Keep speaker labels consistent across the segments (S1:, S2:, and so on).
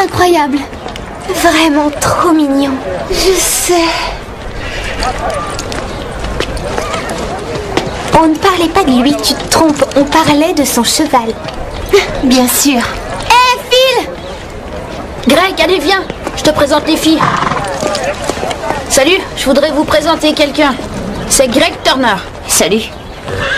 S1: incroyable.
S2: Vraiment trop mignon.
S1: Je sais.
S2: On ne parlait pas de lui, tu te trompes. On parlait de son cheval.
S1: Bien sûr.
S2: Hé, Phil!
S3: Greg, allez, viens. Je te présente les filles. Salut, je voudrais vous présenter quelqu'un. C'est Greg Turner.
S4: Salut.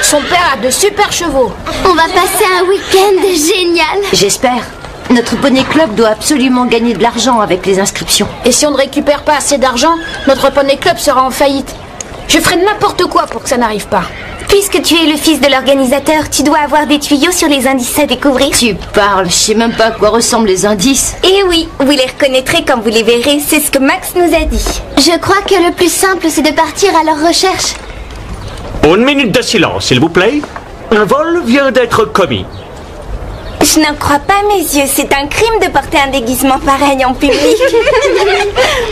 S3: Son père a de super chevaux.
S1: On va passer un week-end génial.
S4: J'espère. Notre poney club doit absolument gagner de l'argent avec les inscriptions.
S3: Et si on ne récupère pas assez d'argent, notre poney club sera en faillite. Je ferai n'importe quoi pour que ça n'arrive pas.
S2: Puisque tu es le fils de l'organisateur, tu dois avoir des tuyaux sur les indices à découvrir.
S4: Tu parles, je sais même pas à quoi ressemblent les indices.
S2: Eh oui, vous les reconnaîtrez quand vous les verrez, c'est ce que Max nous a dit.
S1: Je crois que le plus simple, c'est de partir à leur recherche.
S5: Une minute de silence, s'il vous plaît. Un vol vient d'être commis.
S2: Je n'en crois pas mes yeux, c'est un crime de porter un déguisement pareil en public.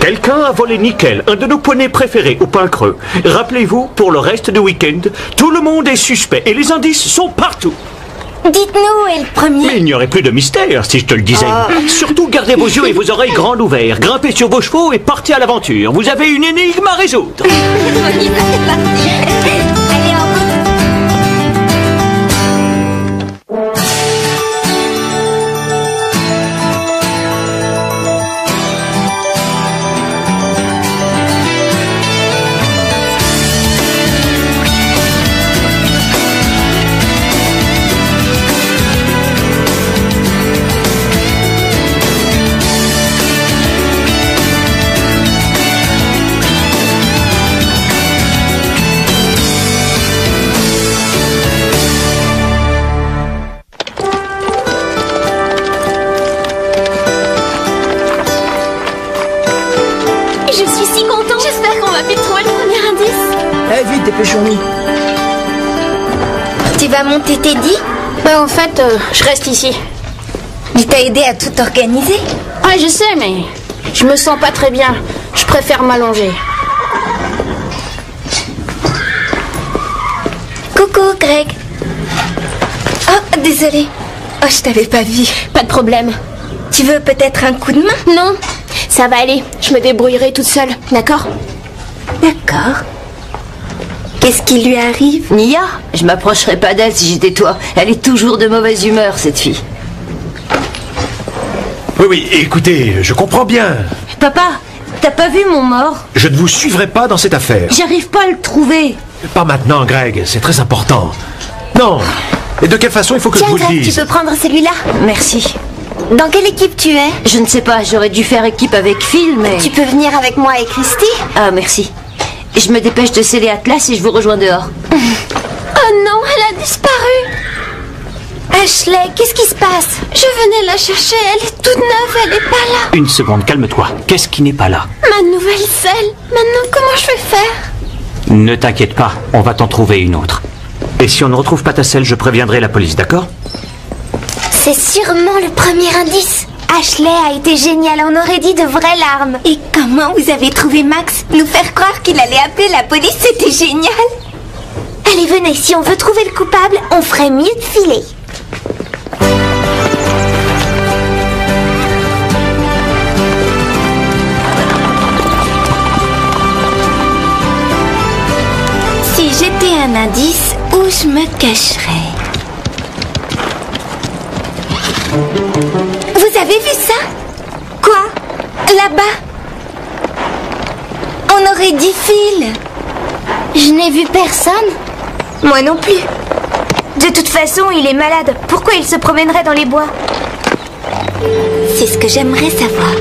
S5: Quelqu'un a volé Nickel, un de nos poneys préférés au Pain Creux. Rappelez-vous, pour le reste du week-end, tout le monde est suspect et les indices sont partout.
S2: Dites-nous où est le premier.
S5: Mais il n'y aurait plus de mystère si je te le disais. Surtout gardez vos yeux et vos oreilles grands ouverts, grimpez sur vos chevaux et partez à l'aventure. Vous avez une énigme à résoudre.
S2: Allez, en route. Je suis si contente.
S1: J'espère qu'on va vite trouver le premier indice.
S6: Eh, vite, dépêchons-nous.
S2: Tu vas monter Teddy?
S3: Bah, en fait, je reste ici.
S2: Il t'a aidé à tout organiser?
S3: Ouais, je sais, mais je me sens pas très bien. Je préfère m'allonger.
S2: Coucou, Greg. Oh, désolé. Oh, je t'avais pas vu.
S1: Pas de problème.
S2: Tu veux peut-être un coup de main?
S1: Non, ça va aller. Je me débrouillerai toute seule, d'accord?
S2: D'accord. Qu'est-ce qui lui arrive?
S4: Nia, je m'approcherais pas d'elle si j'étais toi. Elle est toujours de mauvaise humeur, cette fille.
S7: Oui, écoutez, je comprends bien.
S4: Papa, t'as pas vu mon mort?
S7: Je ne vous suivrai pas dans cette affaire.
S4: J'arrive pas à le trouver.
S7: Pas maintenant, Greg, c'est très important. Non. Et de quelle façon il faut que
S2: Tiens,
S7: je vous le
S2: Greg, tu
S7: dise?
S2: peux prendre celui-là.
S4: Merci.
S2: Dans quelle équipe tu es?
S4: Je ne sais pas, j'aurais dû faire équipe avec Phil, mais...
S2: Tu peux venir avec moi et Christy?
S4: Ah, merci. Je me dépêche de sceller Atlas et je vous rejoins dehors.
S1: Oh non, elle a disparu.
S2: Ashley, qu'est-ce qui se passe?
S1: Je venais la chercher, elle est toute neuve, elle est pas là.
S5: Une seconde, calme-toi. Qu'est-ce qui n'est pas là?
S1: Ma nouvelle selle. Maintenant, comment je vais faire?
S5: Ne t'inquiète pas, on va t'en trouver une autre. Et si on ne retrouve pas ta selle, je préviendrai la police, d'accord?
S2: C'est sûrement le premier indice. Ashley a été géniale, on aurait dit de vraies larmes. Et comment vous avez trouvé Max? Nous faire croire qu'il allait appeler la police, c'était génial. Allez, venez, si on veut trouver le coupable, on ferait mieux de filer. Si j'étais un indice, où je me cacherais? Vous avez vu ça? Quoi? Là-bas? On aurait dit Phil.
S1: Je n'ai vu personne.
S2: Moi non plus. De toute façon, il est malade. Pourquoi il se promènerait dans les bois? C'est ce que j'aimerais savoir.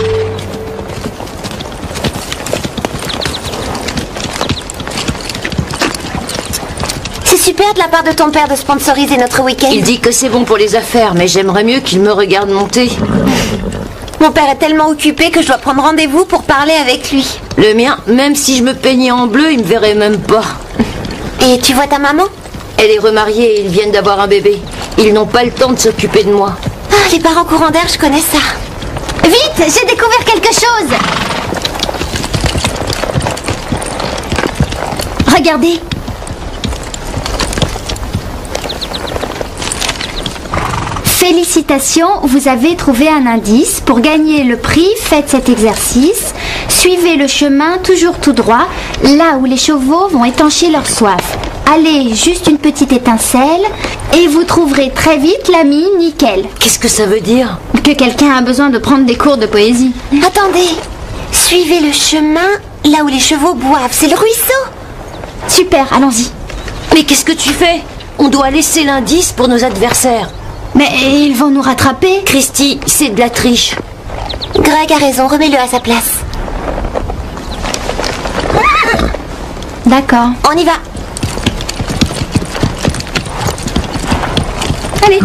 S2: C'est super de la part de ton père de sponsoriser notre week-end.
S4: Il dit que c'est bon pour les affaires, mais j'aimerais mieux qu'il me regarde monter.
S2: Mon père est tellement occupé que je dois prendre rendez-vous pour parler avec lui.
S4: Le mien, même si je me peignais en bleu, il me verrait même pas.
S2: Et tu vois ta maman?
S4: Elle est remariée et ils viennent d'avoir un bébé. Ils n'ont pas le temps de s'occuper de moi.
S2: Ah, les parents courants d'air, je connais ça. Vite, j'ai découvert quelque chose. Félicitations, vous avez trouvé un indice. Pour gagner le prix, faites cet exercice. Suivez le chemin toujours tout droit, là où les chevaux vont étancher leur soif. Allez juste une petite étincelle et vous trouverez très vite l'ami Nickel.
S4: Qu'est-ce que ça veut dire?
S2: Que quelqu'un a besoin de prendre des cours de poésie.
S6: Attendez, suivez le chemin là où les chevaux boivent, c'est le ruisseau.
S2: Super, allons-y.
S4: Mais qu'est-ce que tu fais? On doit laisser l'indice pour nos adversaires.
S2: Mais ils vont nous rattraper.
S4: Christy, c'est de la triche.
S6: Greg a raison, remets-le à sa place.
S2: D'accord.
S6: On y va.
S2: Allez.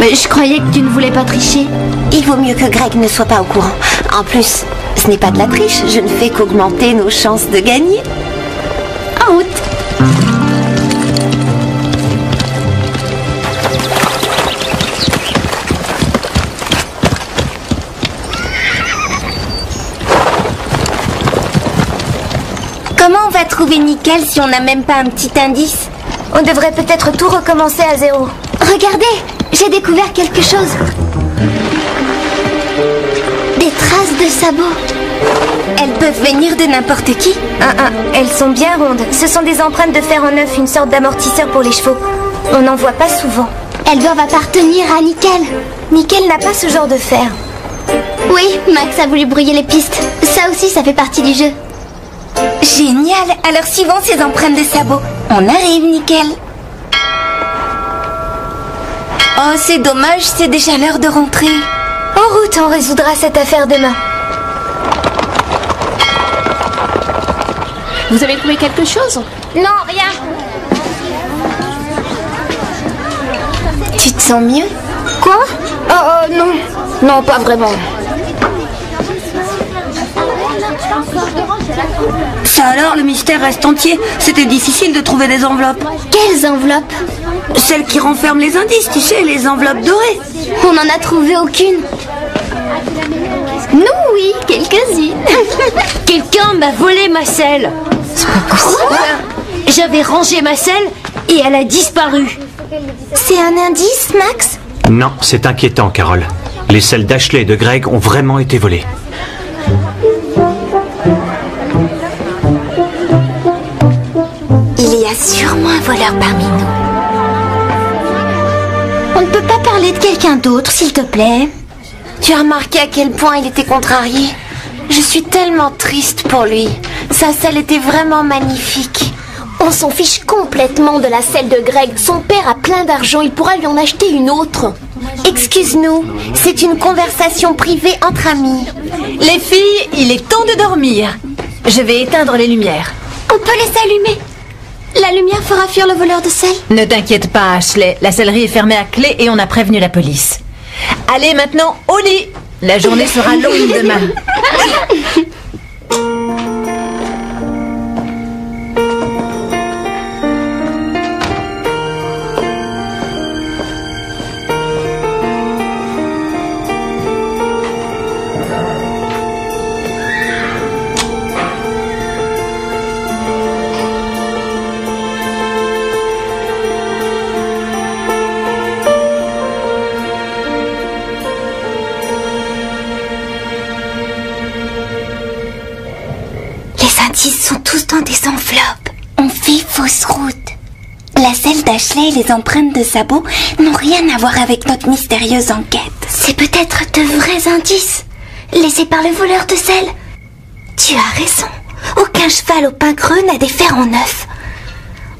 S2: Mais je croyais que tu ne voulais pas tricher.
S6: Il vaut mieux que Greg ne soit pas au courant. En plus, ce n'est pas de la triche, je ne fais qu'augmenter nos chances de gagner.
S2: En route.
S6: Comment on va trouver Nickel si on n'a même pas un petit indice?
S2: On devrait peut-être tout recommencer à zéro. Regardez, j'ai découvert quelque chose. Des traces de sabots.
S6: Elles peuvent venir de n'importe qui.
S2: Elles sont bien rondes. Ce sont des empreintes de fer en neuf, une sorte d'amortisseur pour les chevaux. On n'en voit pas souvent. Elles doivent appartenir à Nickel. Nickel n'a pas ce genre de fer. Oui, Max a voulu brouiller les pistes. Ça aussi, ça fait partie du jeu.
S6: Génial. Alors suivons ces empreintes de sabots. On arrive, Nickel. Oh, c'est dommage, c'est déjà l'heure de rentrer.
S2: En route, on résoudra cette affaire demain.
S1: Vous avez trouvé quelque chose?
S2: Non, rien.
S6: Tu te sens mieux?
S2: Quoi? Oh, non. Non, pas vraiment.
S8: Ça alors, le mystère reste entier. C'était difficile de trouver des enveloppes.
S2: Quelles enveloppes?
S8: Celles qui renferment les indices, tu sais, les enveloppes dorées.
S2: On n'en a trouvé aucune. Nous, oui, quelques-unes.
S4: Quelqu'un m'a volé ma selle. J'avais rangé ma selle et elle a disparu.
S6: C'est un indice, Max?
S5: Non, c'est inquiétant, Carole. Les selles d'Ashley et de Greg ont vraiment été volées.
S6: Il y a sûrement un voleur parmi nous.
S2: On ne peut pas parler de quelqu'un d'autre, s'il te plaît.
S6: Tu as remarqué à quel point il était contrarié? Je suis tellement triste pour lui. Sa selle était vraiment magnifique.
S1: On s'en fiche complètement de la selle de Greg. Son père a plein d'argent, il pourra lui en acheter une autre.
S6: Excuse-nous, c'est une conversation privée entre amis.
S9: Les filles, il est temps de dormir. Je vais éteindre les lumières.
S2: On peut les allumer. La lumière fera fuir le voleur de sel.
S9: Ne t'inquiète pas, Ashley. La sellerie est fermée à clé et on a prévenu la police. Allez maintenant au lit. La journée sera longue demain.
S6: Ils sont tous dans des enveloppes. On fait fausse route. La selle d'Ashley et les empreintes de sabots n'ont rien à voir avec notre mystérieuse enquête.
S2: C'est peut-être de vrais indices laissés par le voleur de sel. Tu as raison. Aucun cheval au pain creux n'a des fers en neuf.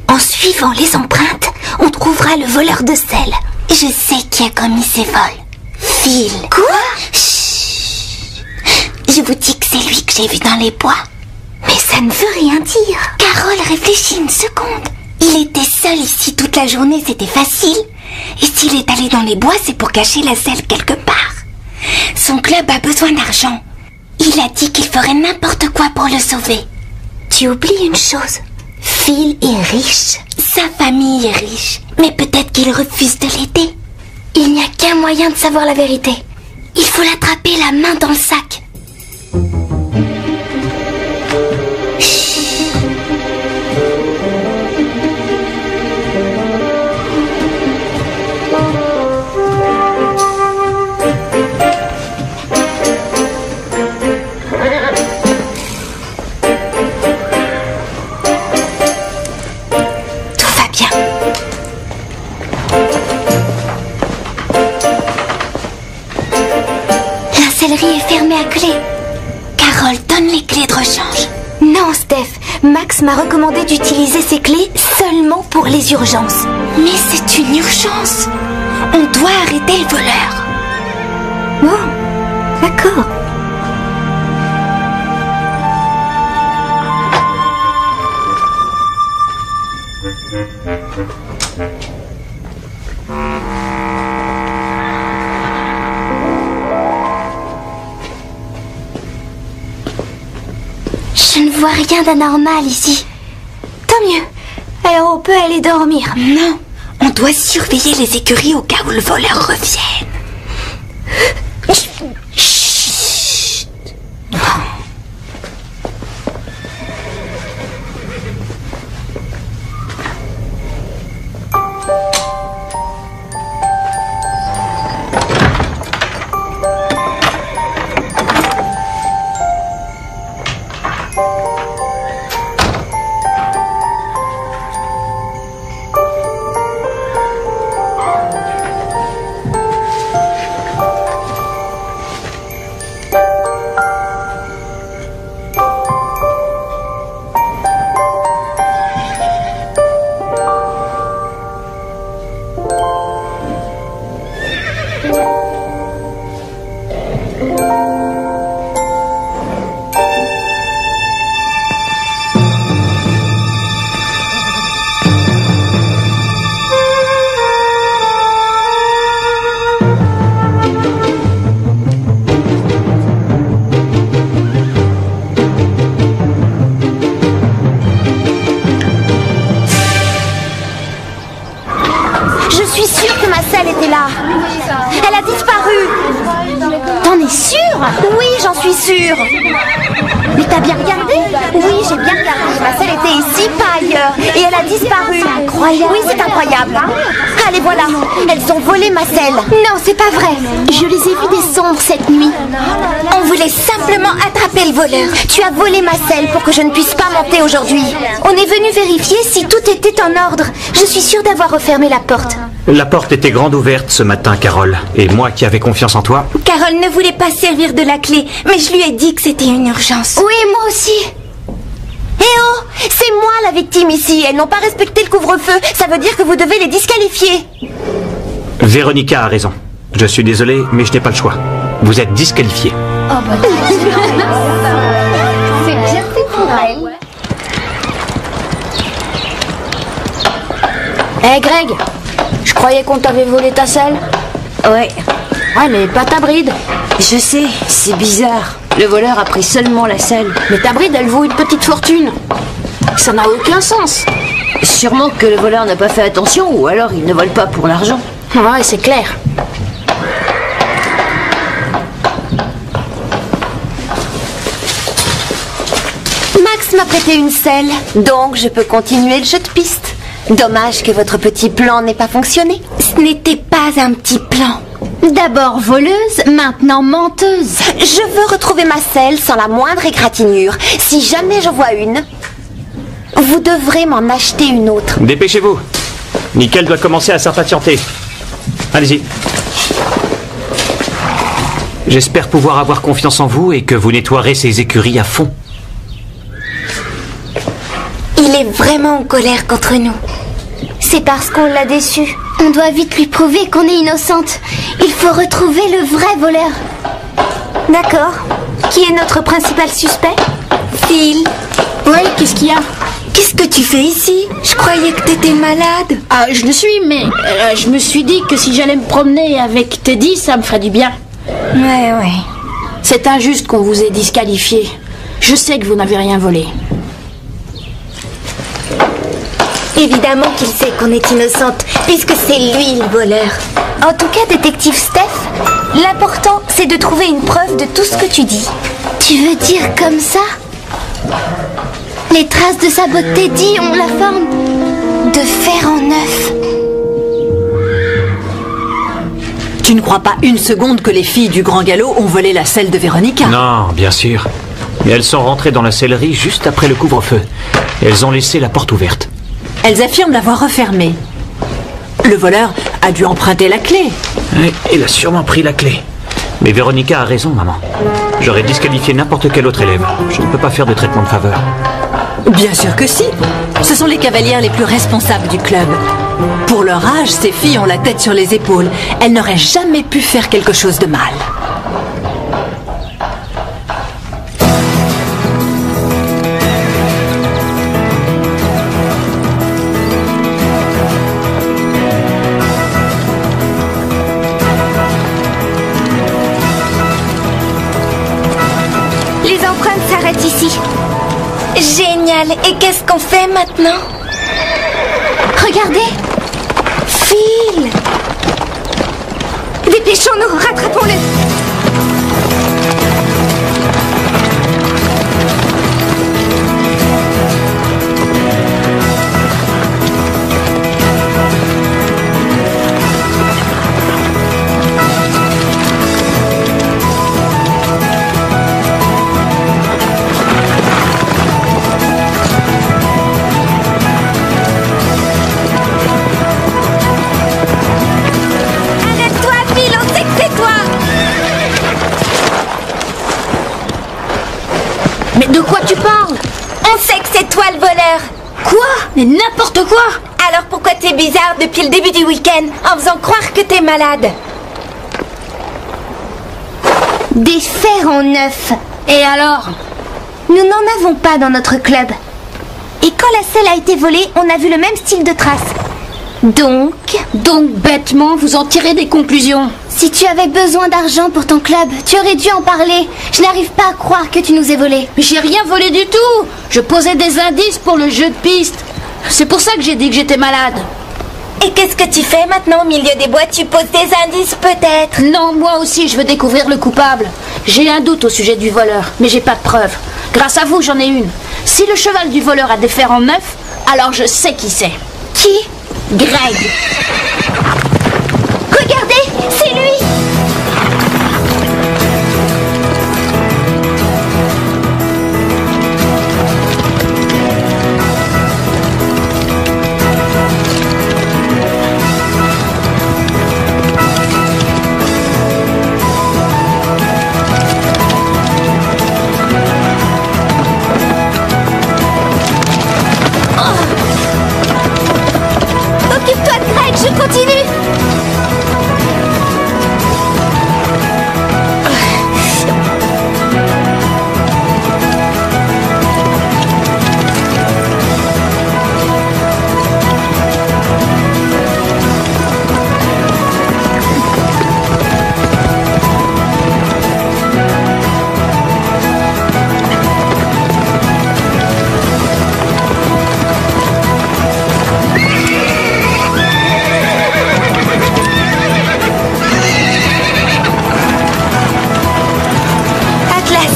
S2: En suivant les empreintes, on trouvera le voleur de sel.
S6: Je sais qui a commis ces vols. Phil.
S2: Quoi?
S6: Chut. Je vous dis que c'est lui que j'ai vu dans les bois.
S2: Mais ça ne veut rien dire.
S6: Carole, réfléchis une seconde. Il était seul ici toute la journée, c'était facile. Et s'il est allé dans les bois, c'est pour cacher la selle quelque part. Son club a besoin d'argent. Il a dit qu'il ferait n'importe quoi pour le sauver.
S2: Tu oublies une chose. Phil est riche.
S6: Sa famille est riche. Mais peut-être qu'il refuse de l'aider.
S2: Il n'y a qu'un moyen de savoir la vérité.
S6: Il faut l'attraper la main dans le sac. sellerie est fermée à clé. Carole, donne les clés de rechange. Non, Steph. Max m'a recommandé d'utiliser ces clés seulement pour les urgences. Mais c'est une urgence. On doit arrêter le voleur. Oh, d'accord. Je ne vois rien d'anormal ici. Tant mieux. Alors on peut aller dormir. Non, on doit surveiller les écuries au cas où le voleur revienne. Chut. Elle a disparu. T'en es sûre? Oui, j'en suis sûre. Mais t'as bien regardé? Oui, j'ai bien regardé. Ma selle était ici, pas ailleurs. Et elle a disparu. C'est incroyable. Oui, c'est incroyable. Allez, voilà. Elles ont volé ma selle. Non, c'est pas vrai. Je les ai vues descendre cette nuit. On voulait simplement attraper le voleur. Tu as volé ma selle pour que je ne puisse pas monter aujourd'hui. On est venu vérifier si tout était en ordre. Je suis sûre d'avoir refermé la porte.
S5: La porte était grande ouverte ce matin, Carole. Et moi qui avais confiance en toi...
S6: Carole ne voulait pas servir de la clé, mais je lui ai dit que c'était une urgence. Oui, moi aussi. Eh oh, c'est moi la victime ici. Elles n'ont pas respecté le couvre-feu. Ça veut dire que vous devez les disqualifier.
S5: Véronica a raison. Je suis désolé, mais je n'ai pas le choix. Vous êtes disqualifiés.
S1: Oh bah... c'est bien fait pour elle.
S3: Hé Greg, je croyais qu'on t'avait volé ta selle.
S4: Ouais.
S3: Ouais, mais pas ta bride.
S4: Je sais, c'est bizarre. Le voleur a pris seulement la selle.
S3: Mais ta bride, elle vaut une petite fortune. Ça n'a aucun sens.
S4: Sûrement que le voleur n'a pas fait attention, ou alors il ne vole pas pour l'argent.
S3: Ouais, c'est clair.
S6: Max m'a prêté une selle, donc je peux continuer le jeu de piste. Dommage que votre petit plan n'ait pas fonctionné. Ce n'était pas un petit plan.
S1: D'abord voleuse, maintenant menteuse.
S6: Je veux retrouver ma selle sans la moindre égratignure. Si jamais je vois une, vous devrez m'en acheter une autre.
S5: Dépêchez-vous. Nickel doit commencer à s'impatienter. Allez-y. J'espère pouvoir avoir confiance en vous et que vous nettoierez ces écuries à fond.
S6: Il est vraiment en colère contre nous. C'est parce qu'on l'a déçu.
S1: On doit vite lui prouver qu'on est innocente. Il faut retrouver le vrai voleur.
S6: D'accord. Qui est notre principal suspect? Phil.
S3: Ouais, qu'est-ce qu'il y a?
S6: Qu'est-ce que tu fais ici? Je croyais que t'étais malade.
S3: Ah, je le suis, mais je me suis dit que si j'allais me promener avec Teddy, ça me ferait du bien.
S6: Ouais.
S3: C'est injuste qu'on vous ait disqualifié. Je sais que vous n'avez rien volé.
S6: Évidemment qu'il sait qu'on est innocente, puisque c'est lui le voleur. En tout cas, détective Steph, l'important, c'est de trouver une preuve de tout ce que tu dis.
S1: Tu veux dire comme ça? Les traces de sa botte Teddy ont la forme
S6: de fer en œuf.
S9: Tu ne crois pas une seconde que les filles du Grand Galop ont volé la selle de Véronica?
S5: Non, bien sûr. Mais elles sont rentrées dans la sellerie juste après le couvre-feu. Elles ont laissé la porte ouverte.
S9: Elles affirment l'avoir refermée. Le voleur a dû emprunter la clé.
S5: Oui, il a sûrement pris la clé. Mais Véronica a raison, maman. J'aurais disqualifié n'importe quel autre élève. Je ne peux pas faire de traitement de faveur.
S9: Bien sûr que si. Ce sont les cavalières les plus responsables du club. Pour leur âge, ces filles ont la tête sur les épaules. Elles n'auraient jamais pu faire quelque chose de mal.
S2: Les empreintes s'arrêtent ici.
S6: Génial. Et qu'est-ce qu'on fait maintenant?
S2: Regardez. Phil. Dépêchons-nous, rattrapons-le.
S3: Mais de quoi tu parles?
S2: On sait que c'est toi le voleur.
S3: Quoi? Mais n'importe quoi!
S2: Alors pourquoi t'es bizarre depuis le début du week-end en faisant croire que t'es malade? Des fers en neuf.
S3: Et alors?
S2: Nous n'en avons pas dans notre club. Et quand la selle a été volée, on a vu le même style de traces. Donc,
S3: bêtement, vous en tirez des conclusions.
S1: Si tu avais besoin d'argent pour ton club, tu aurais dû en parler. Je n'arrive pas à croire que tu nous aies volé.
S3: Mais j'ai rien volé du tout. Je posais des indices pour le jeu de piste. C'est pour ça que j'ai dit que j'étais malade.
S2: Et qu'est-ce que tu fais maintenant au milieu des bois? Tu poses des indices peut-être?
S3: Non, moi aussi, je veux découvrir le coupable. J'ai un doute au sujet du voleur, mais j'ai pas de preuves. Grâce à vous, j'en ai une. Si le cheval du voleur a des fers en neuf, alors je sais qui c'est.
S1: Qui?
S3: Greg.
S2: Regardez, c'est lui! Occupe-toi de Greg, je continue!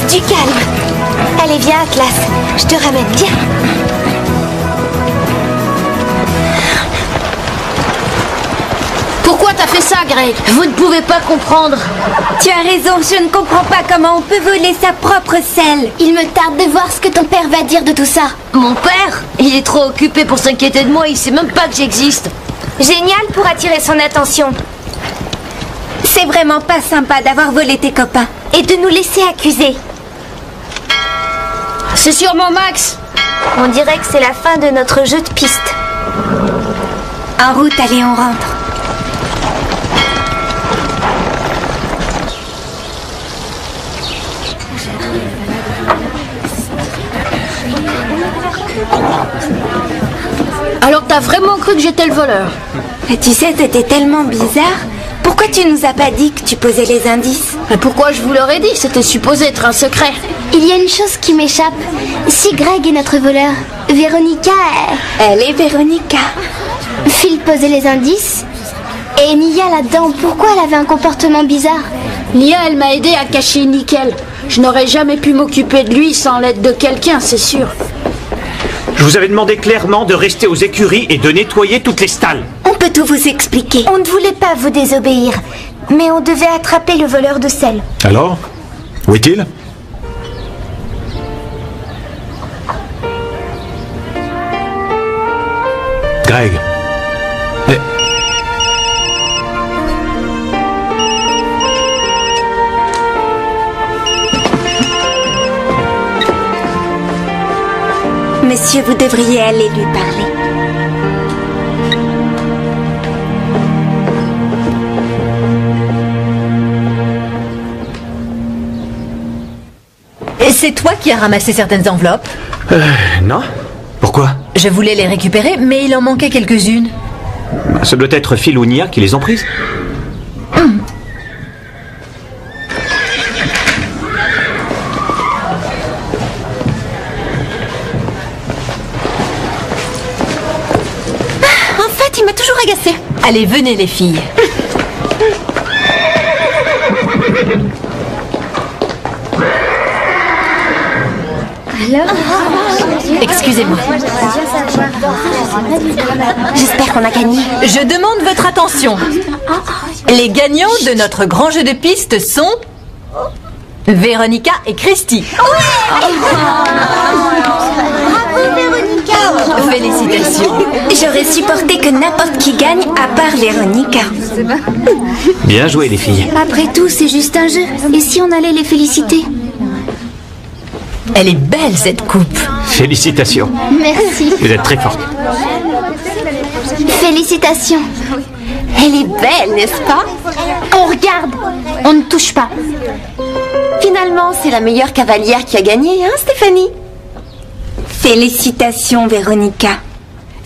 S2: Du calme. Allez, viens, Atlas. Je te ramène, viens.
S3: Pourquoi t'as fait ça, Greg? Vous ne pouvez pas comprendre.
S2: Tu as raison, je ne comprends pas comment on peut voler sa propre selle.
S1: Il me tarde de voir ce que ton père va dire de tout ça.
S4: Mon père, il est trop occupé pour s'inquiéter de moi, il sait même pas que j'existe.
S2: Génial pour attirer son attention. C'est vraiment pas sympa d'avoir volé tes copains et de nous laisser accuser.
S3: C'est sûrement Max.
S2: On dirait que c'est la fin de notre jeu de piste. En route, allez, on rentre.
S3: Alors t'as vraiment cru que j'étais le voleur?
S2: Et tu sais, c'était tellement bizarre. Pourquoi tu nous as pas dit que tu posais les indices?
S3: Mais pourquoi je vous l'aurais dit? C'était supposé être un secret.
S1: Il y a une chose qui m'échappe. Si Greg est notre voleur, Véronica...
S2: Elle est Véronica.
S1: Phil posait les indices. Et Nia là-dedans, pourquoi elle avait un comportement bizarre?
S3: Nia, elle m'a aidé à cacher Nickel. Je n'aurais jamais pu m'occuper de lui sans l'aide de quelqu'un, c'est sûr.
S5: Je vous avais demandé clairement de rester aux écuries et de nettoyer toutes les stalles.
S2: On peut tout vous expliquer. On ne voulait pas vous désobéir, mais on devait attraper le voleur de sel.
S7: Alors? Où est-il? Greg.
S6: Messieurs, vous devriez aller lui parler.
S9: Et c'est toi qui as ramassé certaines enveloppes?
S5: Non. Pourquoi?
S9: Je voulais les récupérer, mais il en manquait quelques-unes.
S5: Ça doit être Phil ou Nia qui les ont prises.
S9: En fait, il m'a toujours agacée. Allez, venez les filles. Excusez-moi.
S6: J'espère qu'on a gagné.
S9: Je demande votre attention. Les gagnants de notre grand jeu de pistes sont Véronica et Christy.
S6: Bravo, Véronica.
S9: Félicitations.
S6: J'aurais supporté que n'importe qui gagne à part Véronica.
S5: Bien joué, les filles.
S1: Après tout, c'est juste un jeu. Et si on allait les féliciter?
S9: Elle est belle cette coupe.
S5: Félicitations.
S1: Merci.
S5: Vous êtes très forte.
S1: Félicitations.
S2: Elle est belle, n'est-ce pas?
S1: On regarde. On ne touche pas.
S2: Finalement, c'est la meilleure cavalière qui a gagné, hein, Stéphanie?
S6: Félicitations, Véronica.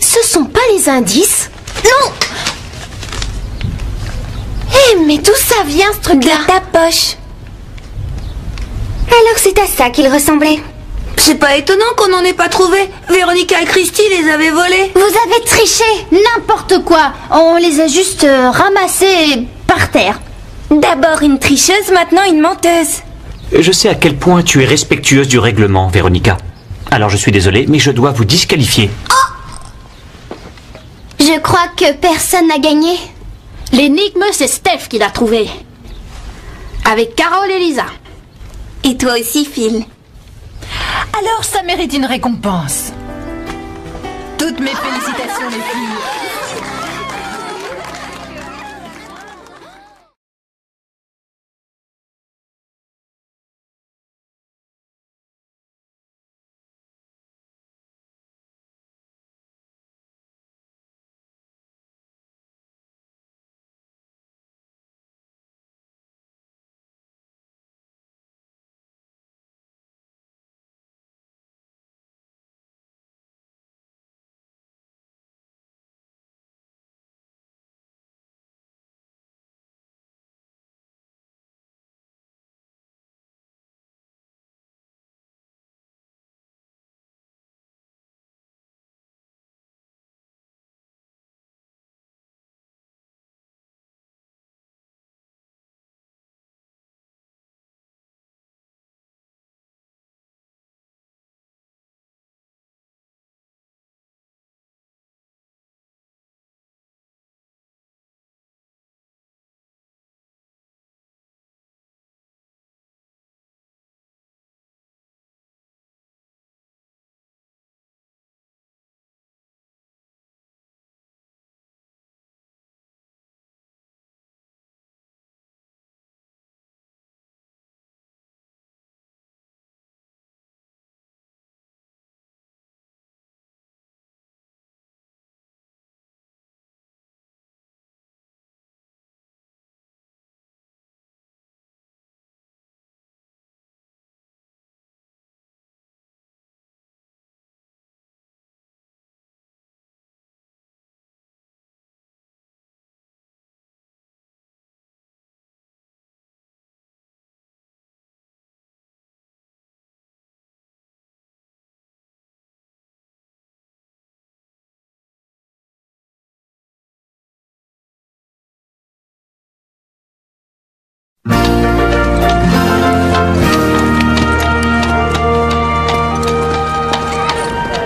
S1: Ce sont pas les indices?
S2: Non!
S1: Eh, mais d'où ça vient ce truc-là?
S6: De ta poche.
S1: Alors c'est à ça qu'il ressemblait.
S8: C'est pas étonnant qu'on n'en ait pas trouvé. Véronica et Christy les avaient volés.
S1: Vous avez triché.
S3: N'importe quoi. On les a juste ramassés par terre.
S6: D'abord une tricheuse, maintenant une menteuse.
S5: Je sais à quel point tu es respectueuse du règlement, Véronica. Alors je suis désolé, mais je dois vous disqualifier.
S1: Je crois que personne n'a gagné.
S3: L'énigme, c'est Steph qui l'a trouvé. Avec Carole et Lisa.
S6: Et toi aussi, Phil.
S9: Alors ça mérite une récompense. Toutes mes félicitations les filles.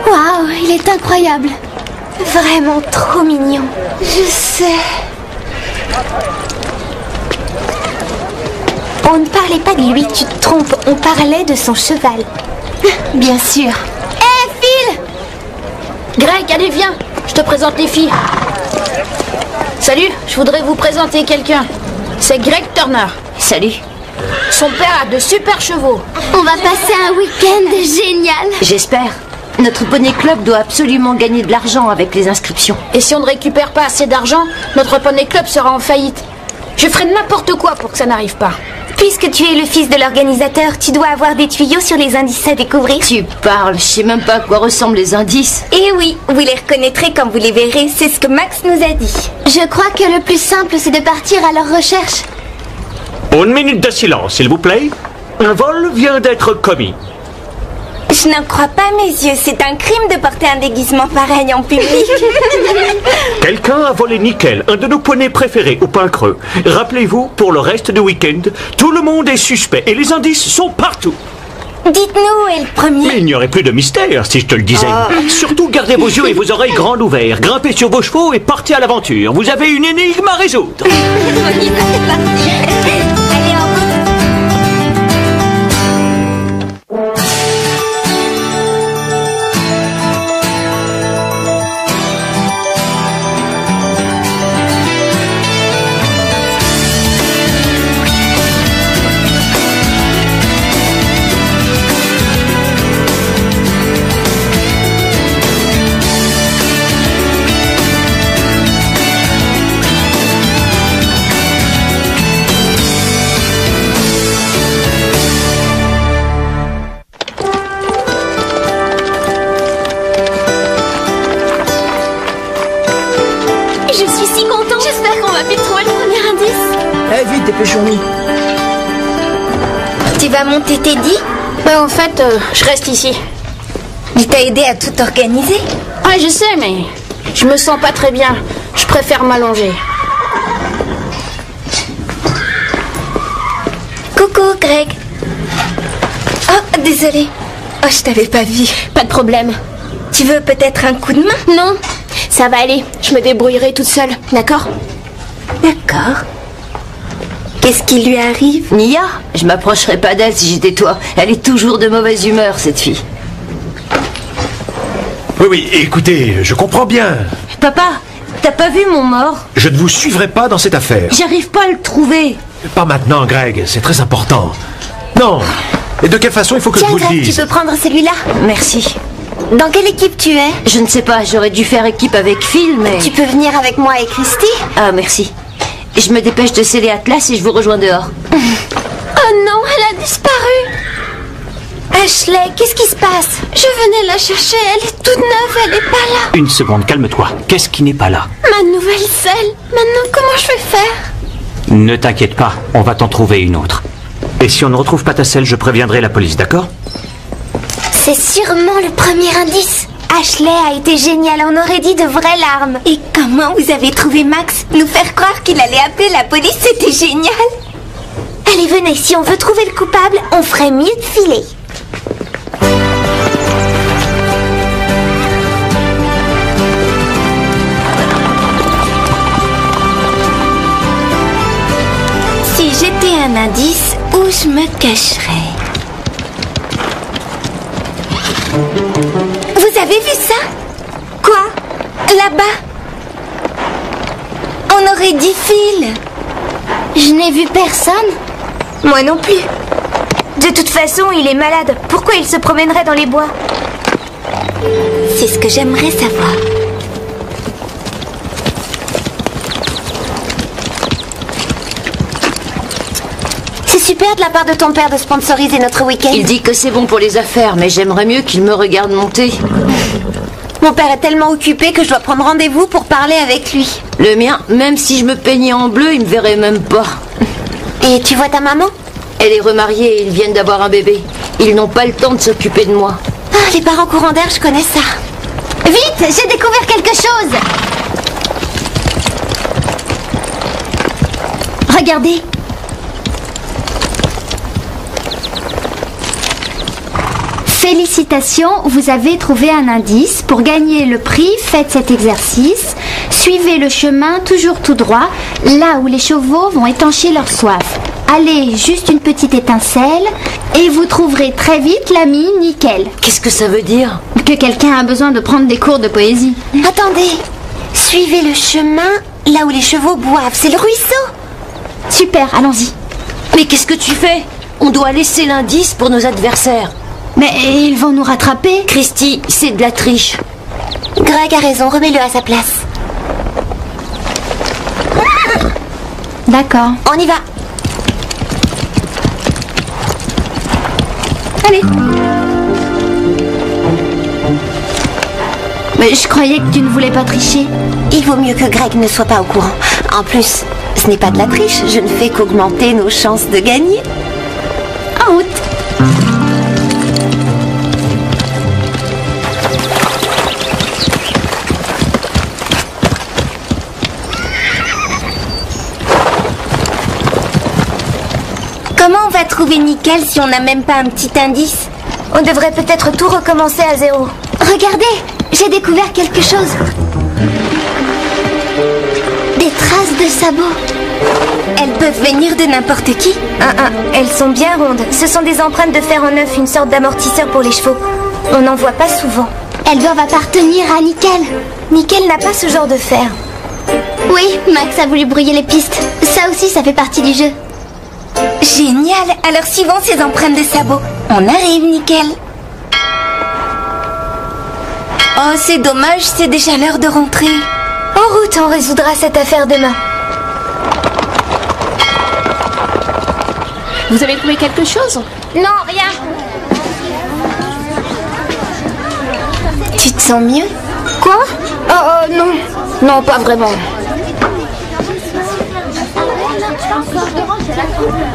S1: Waouh, il est incroyable. Vraiment trop mignon.
S6: Je sais. On ne parlait pas de lui, tu te trompes. On parlait de son cheval. Bien sûr.
S1: Hé, Phil!
S3: Greg, allez, viens. Je te présente les filles. Salut, je voudrais vous présenter quelqu'un. C'est Greg Turner.
S4: Salut.
S3: Son père a de super chevaux.
S1: On va passer un week-end génial.
S4: J'espère. Notre poney club doit absolument gagner de l'argent avec les inscriptions.
S3: Et si on ne récupère pas assez d'argent, notre poney club sera en faillite. Je ferai n'importe quoi pour que ça n'arrive pas.
S2: Puisque tu es le fils de l'organisateur, tu dois avoir des tuyaux sur les indices à découvrir.
S4: Tu parles, je sais même pas à quoi ressemblent les indices.
S2: Eh oui, vous les reconnaîtrez quand vous les verrez, c'est ce que Max nous a dit.
S1: Je crois que le plus simple, c'est de partir à leur recherche.
S5: Une minute de silence, s'il vous plaît. Un vol vient d'être commis.
S2: Je n'en crois pas mes yeux, c'est un crime de porter un déguisement pareil en public.
S5: Quelqu'un a volé Nickel, un de nos poneys préférés au pain creux. Rappelez-vous, pour le reste du week-end, tout le monde est suspect et les indices sont partout.
S2: Dites-nous où est le premier.
S5: Mais il n'y aurait plus de mystère si je te le disais. Surtout gardez vos yeux et vos oreilles grands ouverts, grimpez sur vos chevaux et partez à l'aventure. Vous avez une énigme à résoudre.
S2: Allez, en route.
S1: Je suis si contente. J'espère qu'on va vite trouver le premier indice.
S8: Eh, vite, dépêchons-nous.
S2: Tu vas monter Teddy?
S3: En fait, je reste ici.
S2: Il t'a aidé à tout organiser?
S3: Ah, je sais, mais je me sens pas très bien. Je préfère m'allonger.
S2: Coucou Greg. Oh, désolé. Oh, je t'avais pas vu.
S1: Pas de problème.
S2: Tu veux peut-être un coup de main?
S1: Non, ça va aller. Je me débrouillerai toute seule, d'accord?
S2: D'accord. Qu'est-ce qui lui arrive?
S4: Nia, je m'approcherais pas d'elle si j'étais toi. Elle est toujours de mauvaise humeur, cette fille.
S7: Oui, oui, écoutez, je comprends bien.
S4: Papa, t'as pas vu mon mort?
S7: Je ne vous suivrai pas dans cette affaire.
S4: J'arrive pas à le trouver.
S7: Pas maintenant, Greg, c'est très important. Non. Et de quelle façon il faut que
S2: Tiens,
S7: je vous le
S2: Greg, tu
S7: dise?
S2: peux prendre celui-là.
S4: Merci.
S2: Dans quelle équipe tu es?
S4: Je ne sais pas, j'aurais dû faire équipe avec Phil, mais...
S2: Tu peux venir avec moi et Christy?
S4: Ah, merci. Je me dépêche de sceller Atlas et je vous rejoins dehors.
S1: Oh non, elle a disparu.
S2: Ashley, qu'est-ce qui se passe?
S1: Je venais la chercher, elle est toute neuve, elle est pas là.
S5: Une seconde, calme-toi. Qu'est-ce qui n'est pas là?
S1: Ma nouvelle selle. Maintenant, comment je vais faire?
S5: Ne t'inquiète pas, on va t'en trouver une autre. Et si on ne retrouve pas ta selle, je préviendrai la police, d'accord?
S2: C'est sûrement le premier indice. Ashley a été géniale, on aurait dit de vraies larmes. Et comment vous avez trouvé Max? Nous faire croire qu'il allait appeler la police, c'était génial. Allez, venez, si on veut trouver le coupable, on ferait mieux de filer. Si j'étais un indice, où je me cacherais? Vous avez vu ça? Quoi? Là-bas? On aurait dit Phil.
S1: Je n'ai vu personne.
S2: Moi non plus. De toute façon, il est malade. Pourquoi il se promènerait dans les bois? C'est ce que j'aimerais savoir. C'est super de la part de ton père de sponsoriser notre week-end.
S4: Il dit que c'est bon pour les affaires, mais j'aimerais mieux qu'il me regarde monter.
S2: Mon père est tellement occupé que je dois prendre rendez-vous pour parler avec lui.
S4: Le mien, même si je me peignais en bleu, il me verrait même pas.
S2: Et tu vois ta maman?
S4: Elle est remariée et ils viennent d'avoir un bébé. Ils n'ont pas le temps de s'occuper de moi.
S2: Ah, les parents courants d'air, je connais ça.
S1: Vite, j'ai découvert quelque chose. Regardez. Félicitations, vous avez trouvé un indice. Pour gagner le prix, faites cet exercice. Suivez le chemin toujours tout droit, là où les chevaux vont étancher leur soif. Allez juste une petite étincelle et vous trouverez très vite l'ami Nickel.
S4: Qu'est-ce que ça veut dire?
S1: Que quelqu'un a besoin de prendre des cours de poésie.
S2: Attendez. Suivez le chemin là où les chevaux boivent. C'est le ruisseau.
S1: Super, allons-y.
S4: Mais qu'est-ce que tu fais? On doit laisser l'indice pour nos adversaires.
S1: Mais ils vont nous rattraper.
S4: Christy, c'est de la triche.
S2: Greg a raison, remets-le à sa place.
S1: D'accord.
S2: On y va.
S1: Allez. Mais je croyais que tu ne voulais pas tricher.
S2: Il vaut mieux que Greg ne soit pas au courant. En plus, ce n'est pas de la triche, je ne fais qu'augmenter nos chances de gagner.
S1: En route.
S2: Comment on va trouver Nickel si on n'a même pas un petit indice? On devrait peut-être tout recommencer à zéro.
S1: Regardez, j'ai découvert quelque chose. Des traces de sabots.
S2: Elles peuvent venir de n'importe qui. Elles sont bien rondes. Ce sont des empreintes de fer en œuf, une sorte d'amortisseur pour les chevaux. On n'en voit pas souvent.
S1: Elles doivent appartenir à Nickel.
S2: Nickel n'a pas ce genre de fer.
S1: Oui, Max a voulu brouiller les pistes. Ça aussi, ça fait partie du jeu.
S2: Génial. Alors suivons ces empreintes de sabots. On arrive, Nickel. Oh, c'est dommage, c'est déjà l'heure de rentrer. En route, on résoudra cette affaire demain.
S3: Vous avez trouvé quelque chose?
S2: Non, rien. Tu te sens mieux?
S3: Quoi? Non. Non, pas vraiment.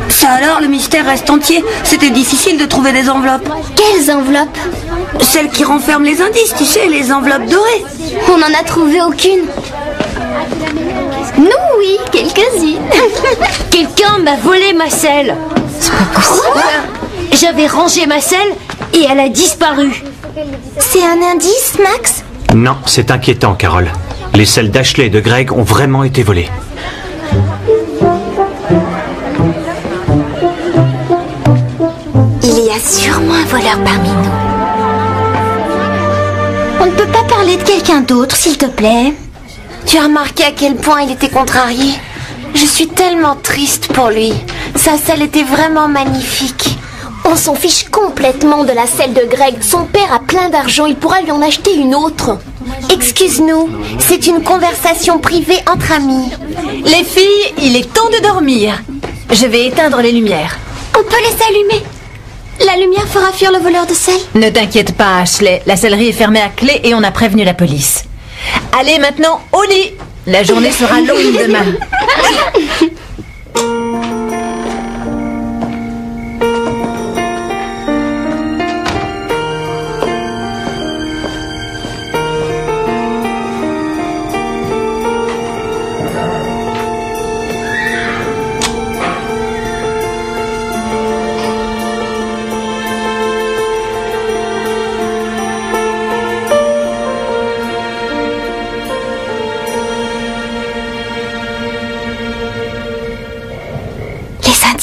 S8: Ça alors, le mystère reste entier. C'était difficile de trouver des enveloppes.
S1: Quelles enveloppes?
S8: Celles qui renferment les indices, tu sais, les enveloppes dorées.
S1: On n'en a trouvé aucune. Nous, oui, quelques-unes.
S4: Quelqu'un m'a volé ma selle. C'est pas possible. J'avais rangé ma selle et elle a disparu.
S2: C'est un indice, Max?
S5: Non, c'est inquiétant, Carole. Les selles d'Ashley et de Greg ont vraiment été volées.
S2: Il y a sûrement un voleur parmi nous.
S1: On ne peut pas parler de quelqu'un d'autre, s'il te plaît.
S2: Tu as remarqué à quel point il était contrarié? Je suis tellement triste pour lui. Sa selle était vraiment magnifique.
S3: On s'en fiche complètement de la selle de Greg. Son père a plein d'argent, il pourra lui en acheter une autre.
S2: Excuse-nous, c'est une conversation privée entre amis.
S9: Les filles, il est temps de dormir. Je vais éteindre les lumières.
S1: On peut les allumer. La lumière fera fuir le voleur de sel.
S9: Ne t'inquiète pas, Ashley. La sellerie est fermée à clé et on a prévenu la police. Allez maintenant au lit. La journée sera longue demain.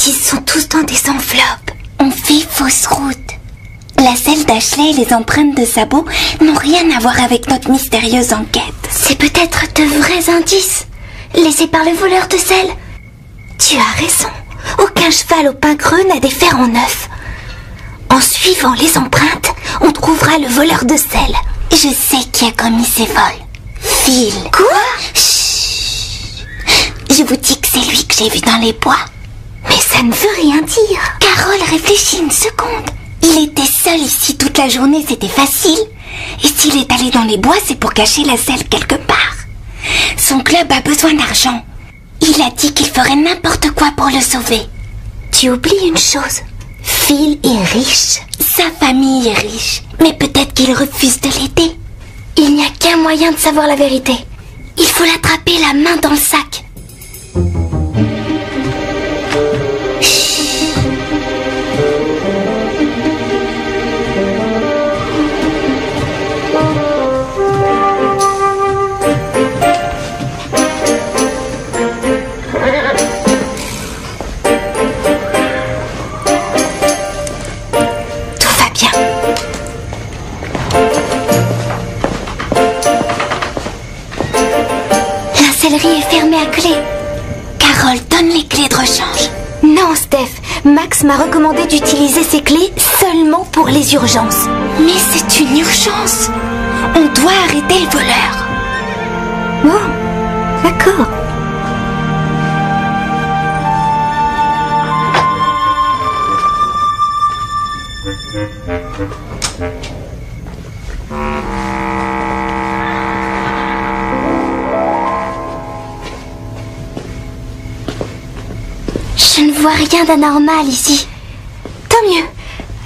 S2: Ils sont tous dans des enveloppes. On fait fausse route. La selle d'Ashley et les empreintes de sabots n'ont rien à voir avec notre mystérieuse enquête.
S1: C'est peut-être de vrais indices laissés par le voleur de sel.
S2: Tu as raison. Aucun cheval au pain creux n'a des fers en œuf. En suivant les empreintes, on trouvera le voleur de sel. Je sais qui a commis ces vols. Phil.
S1: Quoi?
S2: Chut. Je vous dis que c'est lui que j'ai vu dans les bois.
S1: Mais ça ne veut rien dire.
S2: Carole, réfléchis une seconde. Il était seul ici toute la journée, c'était facile. Et s'il est allé dans les bois, c'est pour cacher la selle quelque part. Son club a besoin d'argent. Il a dit qu'il ferait n'importe quoi pour le sauver.
S1: Tu oublies une chose. Phil est riche.
S2: Sa famille est riche. Mais peut-être qu'il refuse de l'aider.
S1: Il n'y a qu'un moyen de savoir la vérité.
S2: Il faut l'attraper la main dans le sac.
S1: La sellerie est fermée à clé.
S2: Carole, donne les clés de rechange.
S1: Non, Steph,
S2: Max m'a recommandé d'utiliser ces clés seulement pour les urgences.
S6: Mais c'est une urgence. On doit arrêter le voleur.
S2: Oh, d'accord.
S6: Je ne vois rien d'anormal ici.
S2: Tant mieux.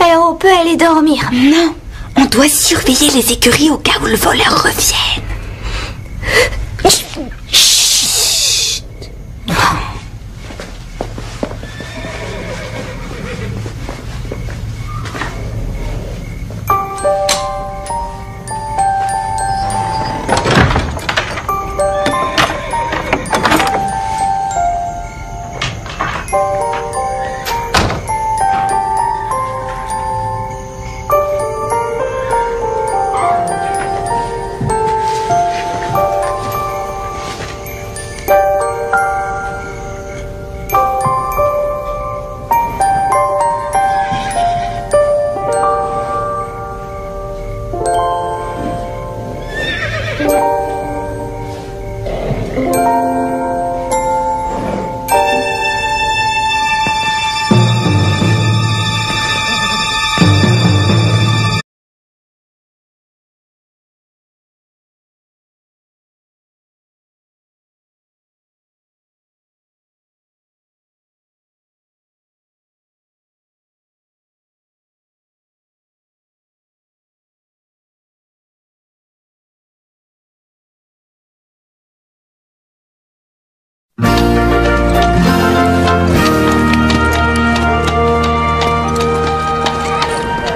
S2: Alors on peut aller dormir.
S6: Non, on doit surveiller les écuries au cas où le voleur revienne. Chut.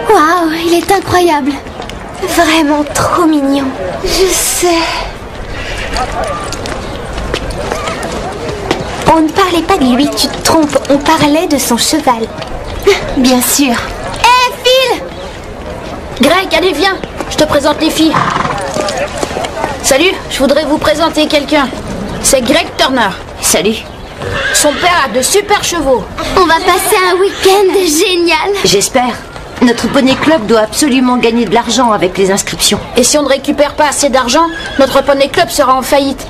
S2: Waouh, il est incroyable.
S6: Vraiment trop mignon.
S2: Je sais.
S6: On ne parlait pas de lui, tu te trompes. On parlait de son cheval.
S2: Bien sûr.
S3: Phil! Greg, allez, viens. Je te présente les filles. Salut, je voudrais vous présenter quelqu'un. C'est Greg Turner. Salut. Son père a de super chevaux.
S1: On va passer un week-end génial.
S4: J'espère. Notre poney club doit absolument gagner de l'argent avec les inscriptions.
S3: Et si on ne récupère pas assez d'argent, notre poney club sera en faillite.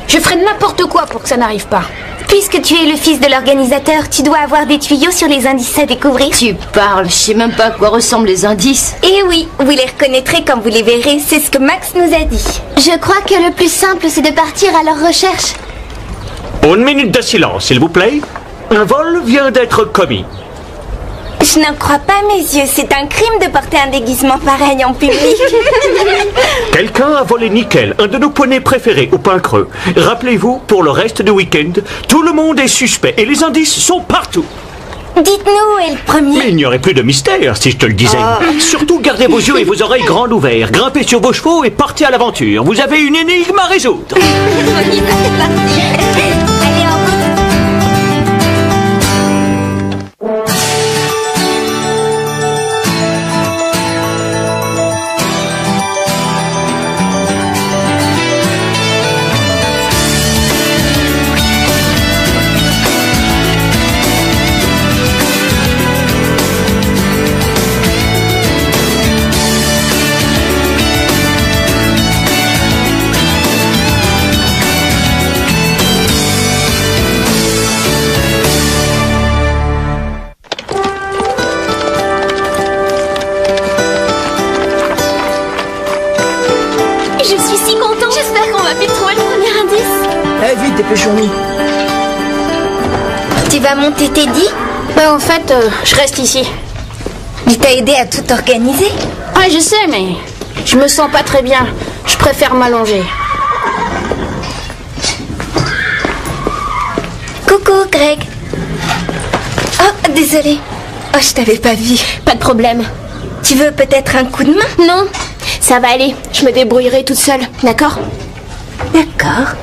S3: Je ferai n'importe quoi pour que ça n'arrive pas.
S2: Puisque tu es le fils de l'organisateur, tu dois avoir des tuyaux sur les indices à découvrir.
S4: Tu parles, je sais même pas à quoi ressemblent les indices.
S2: Eh oui, vous les reconnaîtrez quand vous les verrez, c'est ce que Max nous a dit.
S1: Je crois que le plus simple, c'est de partir à leur recherche.
S5: Une minute de silence, s'il vous plaît. Un vol vient d'être commis.
S2: Je n'en crois pas mes yeux, c'est un crime de porter un déguisement pareil en public.
S5: Quelqu'un a volé Nickel, un de nos poneys préférés au pain creux. Rappelez-vous, pour le reste du week-end, tout le monde est suspect et les indices sont partout.
S2: Dites-nous où est le premier.
S5: Mais il n'y aurait plus de mystère si je te le disais. Surtout gardez vos yeux et vos oreilles grands ouverts, grimpez sur vos chevaux et partez à l'aventure. Vous avez une énigme à résoudre.
S2: Allez, en route.
S1: Je suis si contente. J'espère qu'on va vite trouver le premier indice.
S8: Eh, vite, dépêchons-nous.
S2: Tu vas monter Teddy?
S3: En fait, je reste ici.
S2: Il t'a aidé à tout organiser?
S3: Ah, je sais, mais je me sens pas très bien. Je préfère m'allonger.
S2: Coucou Greg. Oh, désolé. Oh, je t'avais pas vu.
S3: Pas de problème.
S2: Tu veux peut-être un coup de main?
S3: Non, ça va aller. Je me débrouillerai toute seule, d'accord?
S2: D'accord.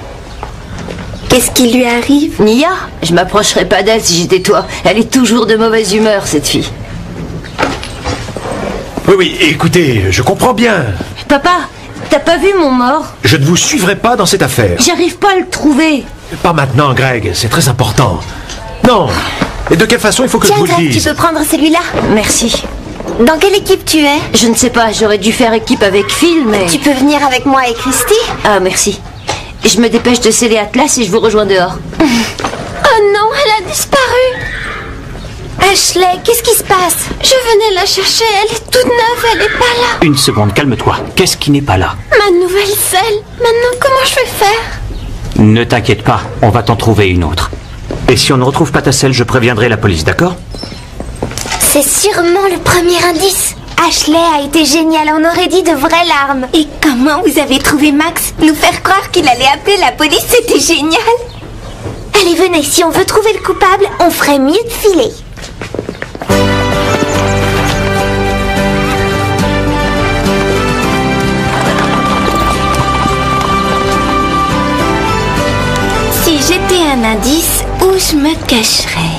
S2: Qu'est-ce qui lui arrive?
S4: Nia, je m'approcherais pas d'elle si j'étais toi. Elle est toujours de mauvaise humeur, cette fille.
S7: Oui, oui, écoutez, je comprends bien.
S4: Papa, t'as pas vu mon mort?
S7: Je ne vous suivrai pas dans cette affaire.
S4: J'arrive pas à le trouver.
S7: Pas maintenant, Greg, c'est très important. Non, Et de quelle façon il faut que
S2: Tiens,
S7: je vous le
S2: Greg, tu
S7: dise?
S2: peux prendre celui-là.
S3: Merci.
S2: Dans quelle équipe tu es?
S4: Je ne sais pas, j'aurais dû faire équipe avec Phil, mais...
S2: Tu peux venir avec moi et Christy?
S4: Ah, merci. Je me dépêche de sceller Atlas et je vous rejoins dehors.
S2: Oh non, elle a disparu. Ashley, qu'est-ce qui se passe? Je venais la chercher, elle est toute neuve, elle est pas là.
S5: Une seconde, calme-toi. Qu'est-ce qui n'est pas là?
S2: Ma nouvelle selle. Maintenant, comment je vais faire?
S5: Ne t'inquiète pas, on va t'en trouver une autre. Et si on ne retrouve pas ta selle, je préviendrai la police, d'accord?
S2: C'est sûrement le premier indice. Ashley a été géniale, on aurait dit de vraies larmes. Et comment vous avez trouvé Max? Nous faire croire qu'il allait appeler la police, c'était génial. Allez, venez, si on veut trouver le coupable, on ferait mieux de filer. Si j'étais un indice, où je me cacherais?